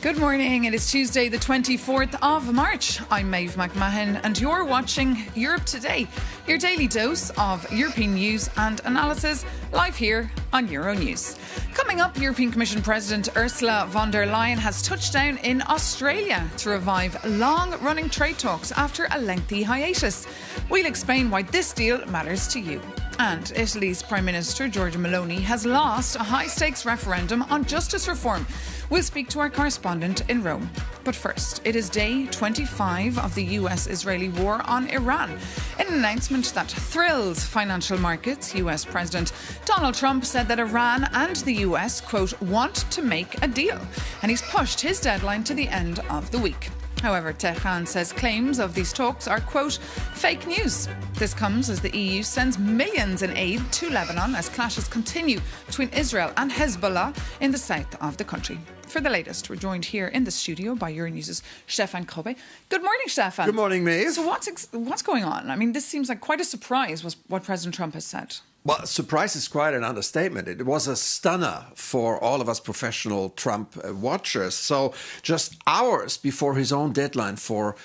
Good morning. It is Tuesday, the 24th of March. I'm Maeve McMahon, and you're watching Europe Today, your daily dose of European news and analysis, live here on Euronews. Coming up, European Commission President Ursula von der Leyen has touched down in Australia to revive long-running trade talks after a lengthy hiatus. We'll explain why this deal matters to you. And Italy's Prime Minister Giorgia Meloni has lost a high-stakes referendum on justice reform. We'll speak to our correspondent in Rome. But first, it is day 25 of the US-Israeli war on Iran. In an announcement that thrilled financial markets, US President Donald Trump said that Iran and the US, quote, want to make a deal. And he's pushed his deadline to the end of the week. However, Tehran says claims of these talks are, quote, fake news. This comes as the EU sends millions in aid to Lebanon as clashes continue between Israel and Hezbollah in the south of the country. For the latest, we're joined here in the studio by Euronews' Stefan Kobe. Good morning, Stefan. Good morning, Maeve. So what's going on? I mean, this seems like quite a surprise, was what President Trump has said. Well, surprise is quite an understatement. It was a stunner for all of us professional Trump watchers. So just hours before his own deadline for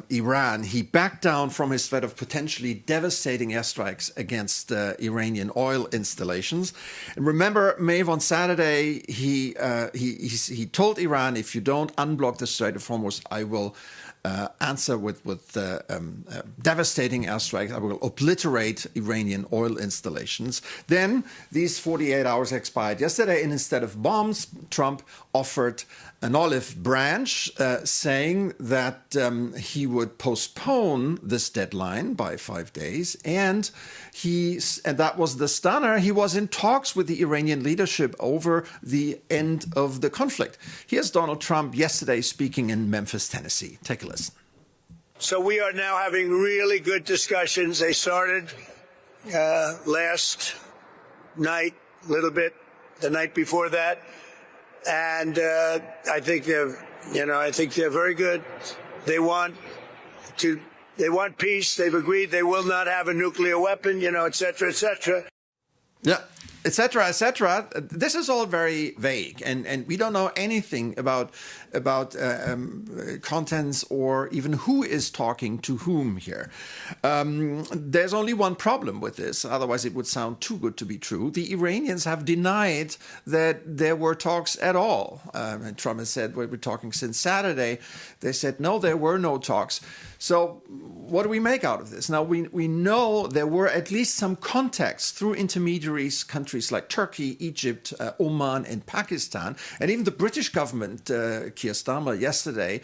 Iran, he backed down from his threat of potentially devastating airstrikes against Iranian oil installations. And remember, Maeve, on Saturday, he told Iran, if you don't unblock the Strait of Hormuz, I will answer with devastating airstrikes. I will obliterate Iranian oil installations. Then these 48 hours expired yesterday, and instead of bombs, Trump offered an olive branch, saying that he would postpone this deadline by 5 days. And that was the stunner. He was in talks with the Iranian leadership over the end of the conflict. Here's Donald Trump yesterday speaking in Memphis, Tennessee. Take a listen. So we are now having really good discussions. They started last night, a little bit the night before that. And I think they're very good. They want peace. They've agreed they will not have a nuclear weapon, et cetera, et cetera. Yeah, et cetera, et cetera. This is all very vague, and we don't know anything about contents or even who is talking to whom here. There's only one problem with this, otherwise it would sound too good to be true. The Iranians have denied that there were talks at all. And Trump has said, we've been talking since Saturday. They said, no, there were no talks. So what do we make out of this? Now, we know there were at least some contacts through intermediaries, countries like Turkey, Egypt, Oman, and Pakistan, and even the British government, Keir Starmer, yesterday,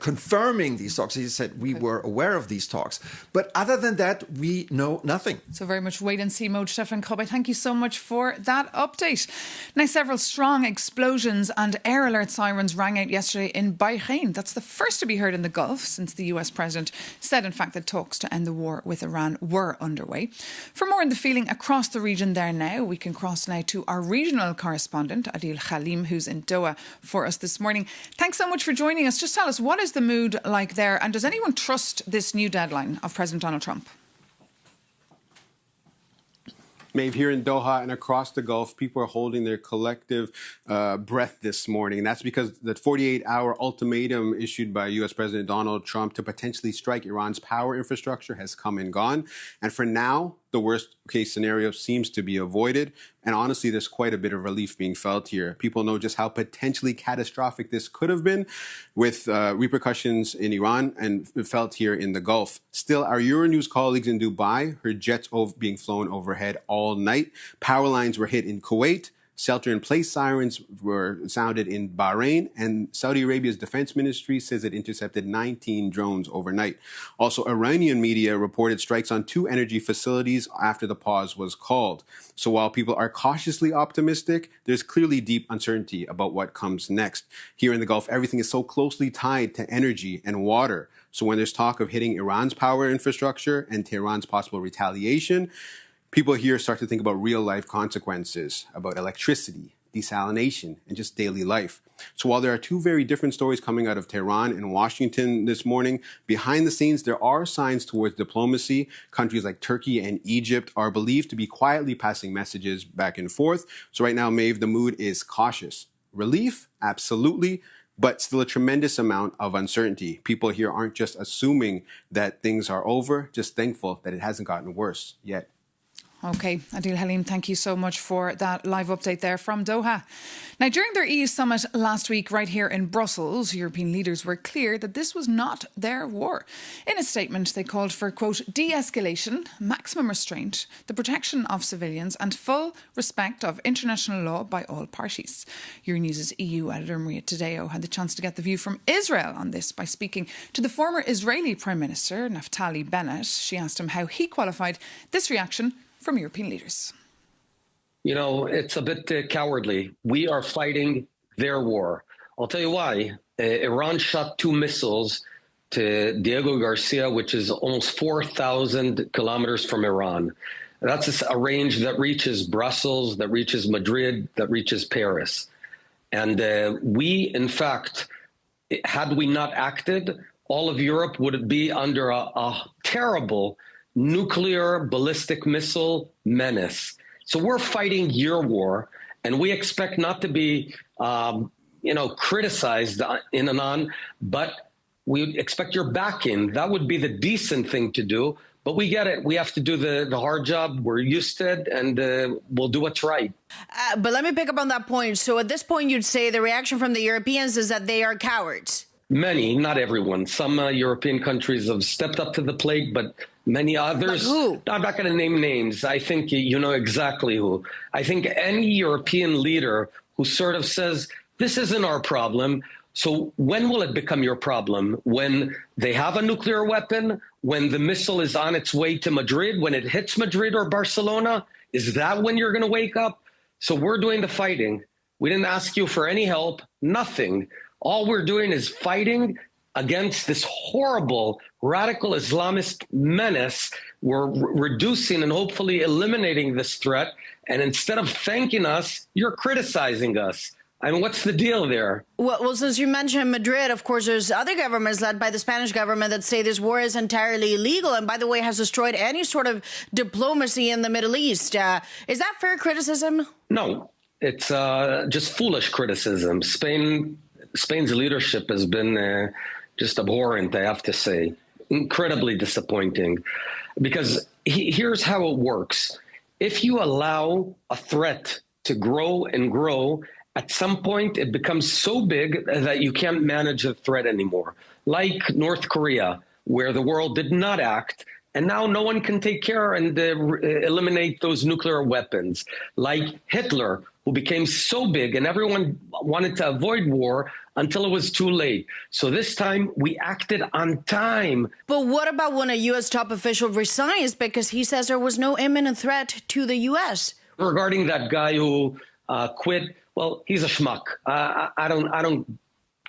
confirming these talks. He said, we were aware of these talks. But other than that, we know nothing. So very much wait-and-see mode, Stefan Kobe. Thank you so much for that update. Now, several strong explosions and air alert sirens rang out yesterday in Bahrain. That's the first to be heard in the Gulf since the US president said, in fact, that talks to end the war with Iran were underway. For more on the feeling across the region there now, we can cross now to our regional correspondent, Adil Khalim, who's in Doha for us this morning. Thanks so much for joining us. Just tell us, what is the mood like there? And does anyone trust this new deadline of President Donald Trump? Maeve, here in Doha and across the Gulf, people are holding their collective breath this morning. And that's because the 48-hour ultimatum issued by U.S. President Donald Trump to potentially strike Iran's power infrastructure has come and gone. And for now, the worst case scenario seems to be avoided. And honestly, there's quite a bit of relief being felt here. People know just how potentially catastrophic this could have been with repercussions in Iran and felt here in the Gulf. Still, our Euronews colleagues in Dubai heard jets being flown overhead all night. Power lines were hit in Kuwait. Shelter-in-place sirens were sounded in Bahrain, and Saudi Arabia's defense ministry says it intercepted 19 drones overnight. Also, Iranian media reported strikes on 2 energy facilities after the pause was called. So while people are cautiously optimistic, there's clearly deep uncertainty about what comes next. Here in the Gulf, everything is so closely tied to energy and water. So when there's talk of hitting Iran's power infrastructure and Tehran's possible retaliation, people here start to think about real-life consequences, about electricity, desalination, and just daily life. So while there are 2 very different stories coming out of Tehran and Washington this morning, behind the scenes, there are signs towards diplomacy. Countries like Turkey and Egypt are believed to be quietly passing messages back and forth. So right now, Maeve, the mood is cautious. Relief? Absolutely. But still a tremendous amount of uncertainty. People here aren't just assuming that things are over, just thankful that it hasn't gotten worse yet. OK, Adil Halim, thank you so much for that live update there from Doha. Now, during their EU summit last week right here in Brussels, European leaders were clear that this was not their war. In a statement, they called for, quote, de-escalation, maximum restraint, the protection of civilians and full respect of international law by all parties. Euronews' EU editor Maria Tadeo had the chance to get the view from Israel on this by speaking to the former Israeli Prime Minister, Naftali Bennett. She asked him how he qualified this reaction from European leaders. You know, it's a bit cowardly. We are fighting their war. I'll tell you why. Iran shot 2 missiles to Diego Garcia, which is almost 4,000 kilometers from Iran. That's a range that reaches Brussels, that reaches Madrid, that reaches Paris. And we, in fact, had we not acted, all of Europe would be under a terrible nuclear ballistic missile menace. So we're fighting your war, and we expect not to be, criticized in and on, but we expect your backing. That would be the decent thing to do. But we get it. We have to do the hard job. We're used to it, and we'll do what's right. But let me pick up on that point. So at this point, you'd say the reaction from the Europeans is that they are cowards. Many, not everyone. Some European countries have stepped up to the plate, but many others. Like who? I'm not going to name names. I think you know exactly who. I think any European leader who sort of says, this isn't our problem. So when will it become your problem? When they have a nuclear weapon? When the missile is on its way to Madrid? When it hits Madrid or Barcelona? Is that when you're going to wake up? So we're doing the fighting. We didn't ask you for any help, nothing. All we're doing is fighting against this horrible radical Islamist menace. We're reducing and hopefully eliminating this threat. And instead of thanking us, you're criticizing us. I mean, what's the deal there? Well, since you mentioned Madrid, of course, there's other governments led by the Spanish government that say this war is entirely illegal and, by the way, has destroyed any sort of diplomacy in the Middle East. Is that fair criticism? No, it's just foolish criticism. Spain's leadership has been just abhorrent, I have to say. Incredibly disappointing. Because here's how it works. If you allow a threat to grow and grow, at some point it becomes so big that you can't manage the threat anymore. Like North Korea, where the world did not act, and now no one can take care and eliminate those nuclear weapons. Like Hitler, who became so big and everyone wanted to avoid war until it was too late. So this time we acted on time. But what about when a U.S. top official resigns because he says there was no imminent threat to the U.S.? Regarding that guy who quit, well, he's a schmuck. I don't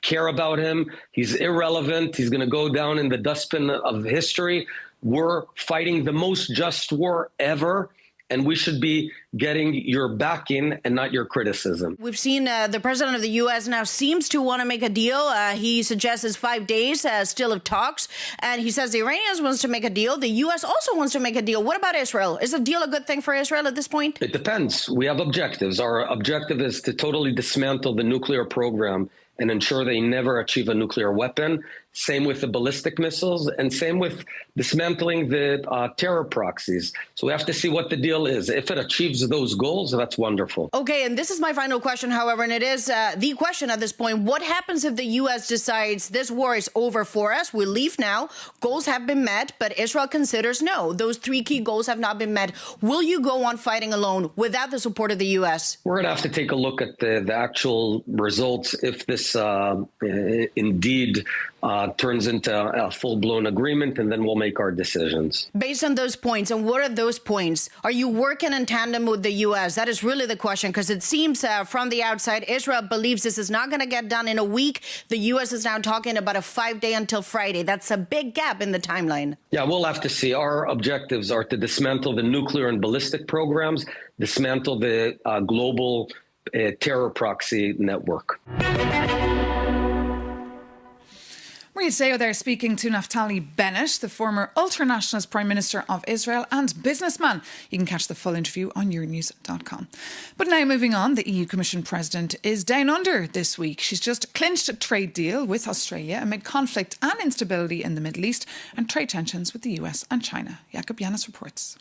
care about him. He's irrelevant. He's going to go down in the dustbin of history. We're fighting the most just war ever, and we should be getting your backing and not your criticism. We've seen the president of the U.S. now seems to want to make a deal. He suggests it's 5 days still of talks, and he says the Iranians wants to make a deal. The U.S. also wants to make a deal. What about Israel? Is a deal a good thing for Israel at this point? It depends. We have objectives. Our objective is to totally dismantle the nuclear program and ensure they never achieve a nuclear weapon. Same with the ballistic missiles, and same with dismantling the terror proxies. So we have to see what the deal is. If it achieves those goals, that's wonderful. Okay, and this is my final question, however, and it is the question at this point. What happens if the U.S. decides this war is over for us? We leave now. Goals have been met, but Israel considers no. Those 3 key goals have not been met. Will you go on fighting alone without the support of the U.S.? We're going to have to take a look at the actual results if this indeed turns into a full-blown agreement, and then we'll make our decisions. Based on those points, and what are those points? Are you working in tandem with the U.S.? That is really the question, because it seems from the outside, Israel believes this is not going to get done in a week. The U.S. is now talking about a 5-day until Friday. That's a big gap in the timeline. Yeah, we'll have to see. Our objectives are to dismantle the nuclear and ballistic programs, dismantle the global terror proxy network. Maria Deo there speaking to Naftali Bennett, the former ultra-nationalist Prime Minister of Israel and businessman. You can catch the full interview on euronews.com. But now moving on, the EU Commission President is down under this week. She's just clinched a trade deal with Australia amid conflict and instability in the Middle East and trade tensions with the US and China. Jakob Yanis reports.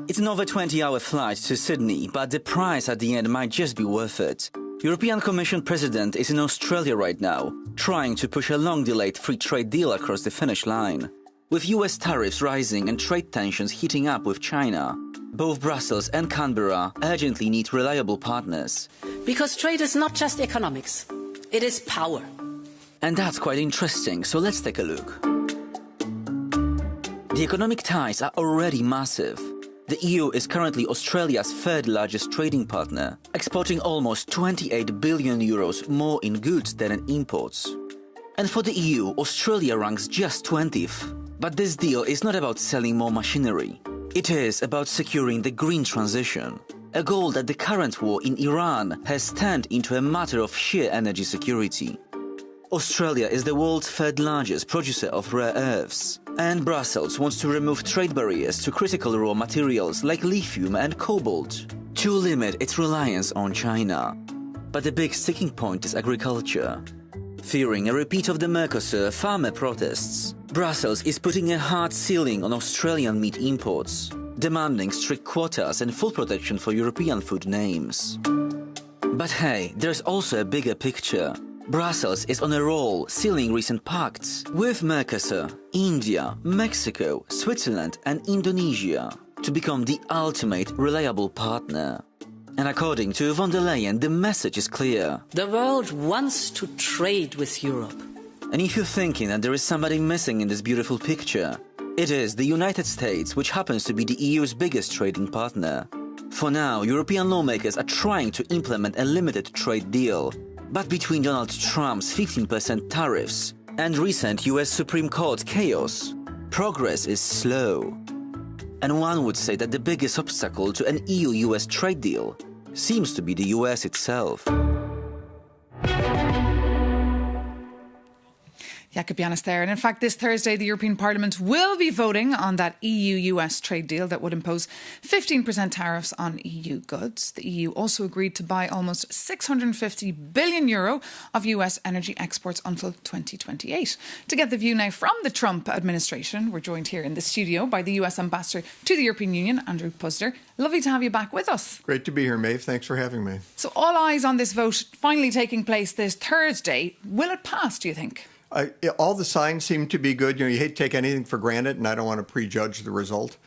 It's an over 20-hour flight to Sydney, but the price at the end might just be worth it. European Commission President is in Australia right now, trying to push a long-delayed free trade deal across the finish line. With US tariffs rising and trade tensions heating up with China, both Brussels and Canberra urgently need reliable partners. Because trade is not just economics, it is power. And that's quite interesting, so let's take a look. The economic ties are already massive. The EU is currently Australia's third largest trading partner, exporting almost 28 billion euros more in goods than in imports. And for the EU, Australia ranks just 20th. But this deal is not about selling more machinery. It is about securing the green transition, a goal that the current war in Iran has turned into a matter of sheer energy security. Australia is the world's third largest producer of rare earths, and Brussels wants to remove trade barriers to critical raw materials like lithium and cobalt to limit its reliance on China. But the big sticking point is agriculture. Fearing a repeat of the Mercosur farmer protests, Brussels is putting a hard ceiling on Australian meat imports, demanding strict quotas and full protection for European food names. But hey, there's also a bigger picture. Brussels is on a roll, sealing recent pacts with Mercosur, India, Mexico, Switzerland and Indonesia to become the ultimate reliable partner. And according to von der Leyen, the message is clear. The world wants to trade with Europe. And if you're thinking that there is somebody missing in this beautiful picture, it is the United States, which happens to be the EU's biggest trading partner. For now, European lawmakers are trying to implement a limited trade deal. But between Donald Trump's 15% tariffs and recent US Supreme Court chaos, progress is slow. And one would say that the biggest obstacle to an EU-US trade deal seems to be the US itself. Jakob Yanis there. And in fact, this Thursday, the European Parliament will be voting on that EU-US trade deal that would impose 15% tariffs on EU goods. The EU also agreed to buy almost 650 billion euro of US energy exports until 2028. To get the view now from the Trump administration, we're joined here in the studio by the US Ambassador to the European Union, Andrew Puzder. Lovely to have you back with us. Great to be here, Maeve. Thanks for having me. So all eyes on this vote finally taking place this Thursday. Will it pass, do you think? All the signs seem to be good. You hate to take anything for granted, and I don't want to prejudge the result.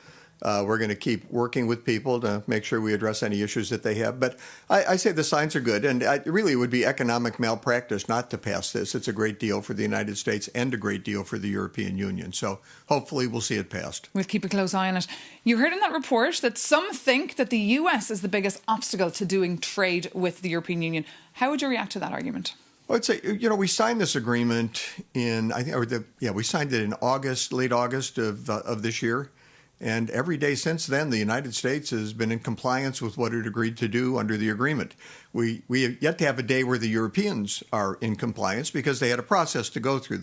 We're going to keep working with people to make sure we address any issues that they have. But I say the signs are good, and really it would be economic malpractice not to pass this. It's a great deal for the United States and a great deal for the European Union. So hopefully we'll see it passed. We'll keep a close eye on it. You heard in that report that some think that the US is the biggest obstacle to doing trade with the European Union. How would you react to that argument? Well, I'd say, we signed this agreement we signed it in August, late August of this year. And every day since then, the United States has been in compliance with what it agreed to do under the agreement. We have yet to have a day where the Europeans are in compliance because they had a process to go through.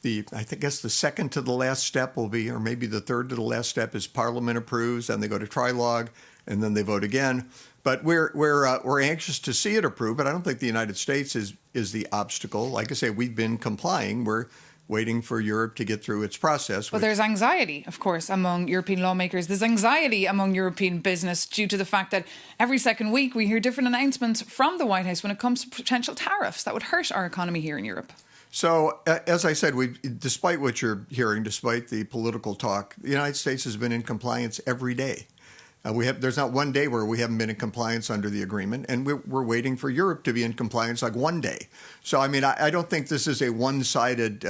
I guess the second to the last step will be, or maybe the third to the last step is Parliament approves, then they go to trilogue, and then they vote again. But we're anxious to see it approved, but I don't think the United States is the obstacle. Like I say, we've been complying. We're waiting for Europe to get through its process. But there's anxiety, of course, among European lawmakers. There's anxiety among European business due to the fact that every second week we hear different announcements from the White House when it comes to potential tariffs that would hurt our economy here in Europe. So, as I said, despite what you're hearing, despite the political talk, the United States has been in compliance every day. There's not one day where we haven't been in compliance under the agreement, and we're waiting for Europe to be in compliance like one day. So, I don't think this is a one-sided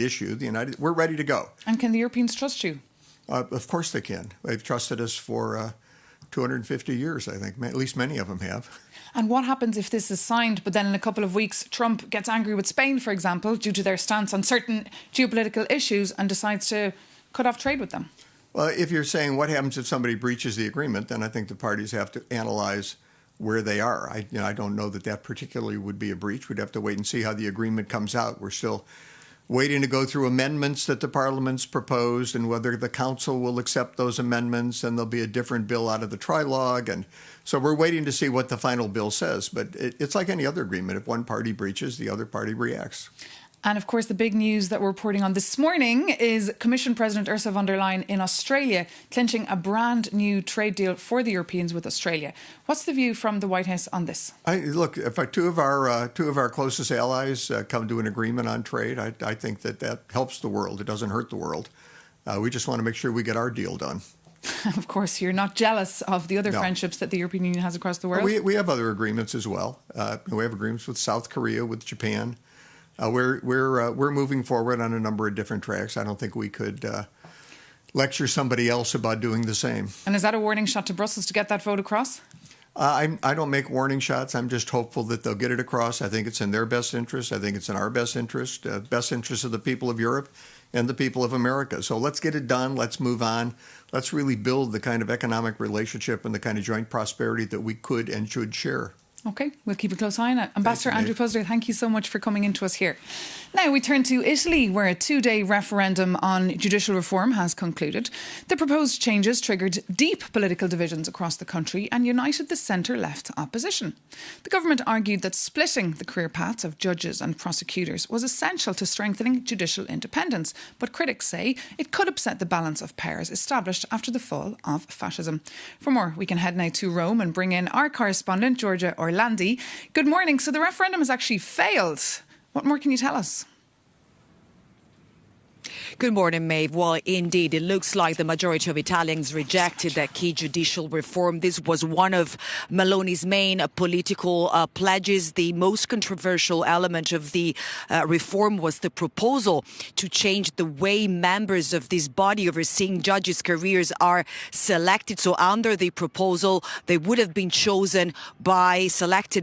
issue. We're ready to go. And can the Europeans trust you? Of course they can. They've trusted us for 250 years, I think. At least many of them have. And what happens if this is signed, but then in a couple of weeks, Trump gets angry with Spain, for example, due to their stance on certain geopolitical issues and decides to cut off trade with them? Well, if you're saying what happens if somebody breaches the agreement, then I think the parties have to analyze where they are. I don't know that particularly would be a breach. We'd have to wait and see how the agreement comes out. We're still waiting to go through amendments that the Parliament's proposed and whether the Council will accept those amendments, and there'll be a different bill out of the trilogue. And so we're waiting to see what the final bill says. But it's like any other agreement. If one party breaches, the other party reacts. And of course, the big news that we're reporting on this morning is Commission President Ursula von der Leyen in Australia clinching a brand new trade deal for the Europeans with Australia. What's the view from the White House on this? Look, if two of our closest allies come to an agreement on trade, I think that helps the world. It doesn't hurt the world. We just want to make sure we get our deal done. Of course, you're not jealous of the other friendships that the European Union has across the world. We have other agreements as well. We have agreements with South Korea, with Japan. We're moving forward on a number of different tracks. I don't think we could lecture somebody else about doing the same. And is that a warning shot to Brussels to get that vote across? I don't make warning shots. I'm just hopeful that they'll get it across. I think it's in their best interest. I think it's in our best interest of the people of Europe and the people of America. So let's get it done. Let's move on. Let's really build the kind of economic relationship and the kind of joint prosperity that we could and should share. OK, we'll keep a close eye on it. Ambassador Andrew Puzzler, thank you so much for coming into us here. Now we turn to Italy, where a 2-day referendum on judicial reform has concluded. The proposed changes triggered deep political divisions across the country and united the centre-left opposition. The government argued that splitting the career paths of judges and prosecutors was essential to strengthening judicial independence, but critics say it could upset the balance of powers established after the fall of fascism. For more, we can head now to Rome and bring in our correspondent, Georgia Orlandi. Good morning. So the referendum has actually failed. What more can you tell us? Good morning, Maeve. Well, indeed, it looks like the majority of Italians rejected that key judicial reform. This was one of Meloni's main political pledges. The most controversial element of the reform was the proposal to change the way members of this body overseeing judges' careers are selected. So under the proposal, they would have been selected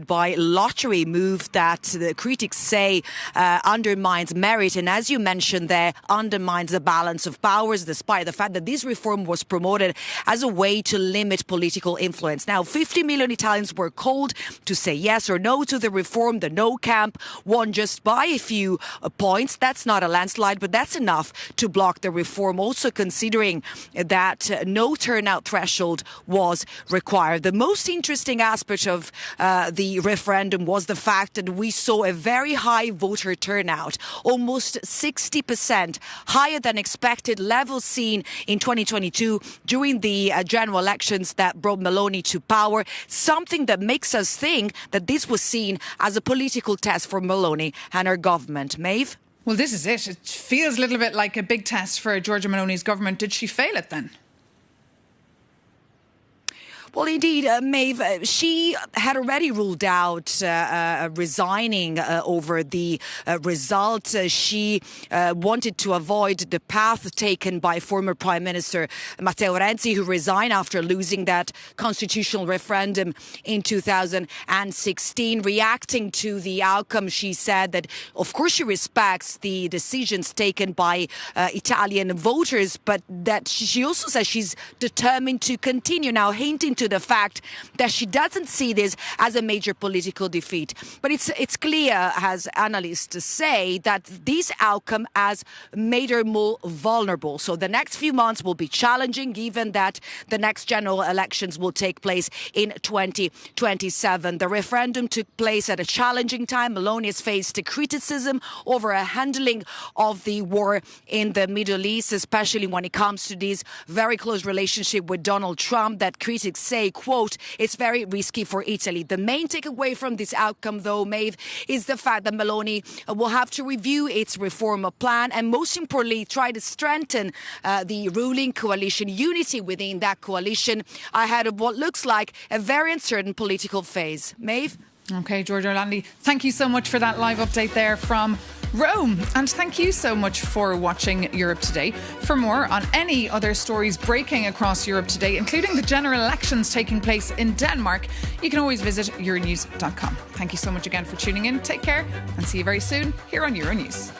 by lottery, move that the critics say undermines merit. And as you mentioned there, undermines the balance of powers, despite the fact that this reform was promoted as a way to limit political influence. Now, 50 million Italians were called to say yes or no to the reform. The no camp won just by a few points. That's not a landslide, but that's enough to block the reform, also considering that no turnout threshold was required. The most interesting aspect of the referendum was the fact that we saw a very high voter turnout, almost 60%, higher than expected, level seen in 2022 during the general elections that brought Meloni to power, something that makes us think that this was seen as a political test for Meloni and her government. Maeve? Well, this is it. It feels a little bit like a big test for Giorgia Meloni's government. Did she fail it then? Well, indeed, Maeve, she had already ruled out resigning over the result. She wanted to avoid the path taken by former Prime Minister Matteo Renzi, who resigned after losing that constitutional referendum in 2016. Reacting to the outcome, she said that, of course, she respects the decisions taken by Italian voters, but that she also says she's determined to continue, now hinting to the fact that she doesn't see this as a major political defeat. But it's clear, as analysts say, that this outcome has made her more vulnerable. So the next few months will be challenging, given that the next general elections will take place in 2027. The referendum took place at a challenging time. Meloni has faced criticism over her handling of the war in the Middle East, especially when it comes to this very close relationship with Donald Trump that critics say, quote, it's very risky for Italy. The main takeaway from this outcome, though, Maeve, is the fact that Meloni will have to review its reform plan and, most importantly, try to strengthen the ruling coalition, unity within that coalition ahead of what looks like a very uncertain political phase. Maeve? OK, Georgia Orlandi, thank you so much for that live update there from Rome. And thank you so much for watching Europe Today. For more on any other stories breaking across Europe today, including the general elections taking place in Denmark, you can always visit euronews.com. Thank you so much again for tuning in. Take care and see you very soon here on Euronews.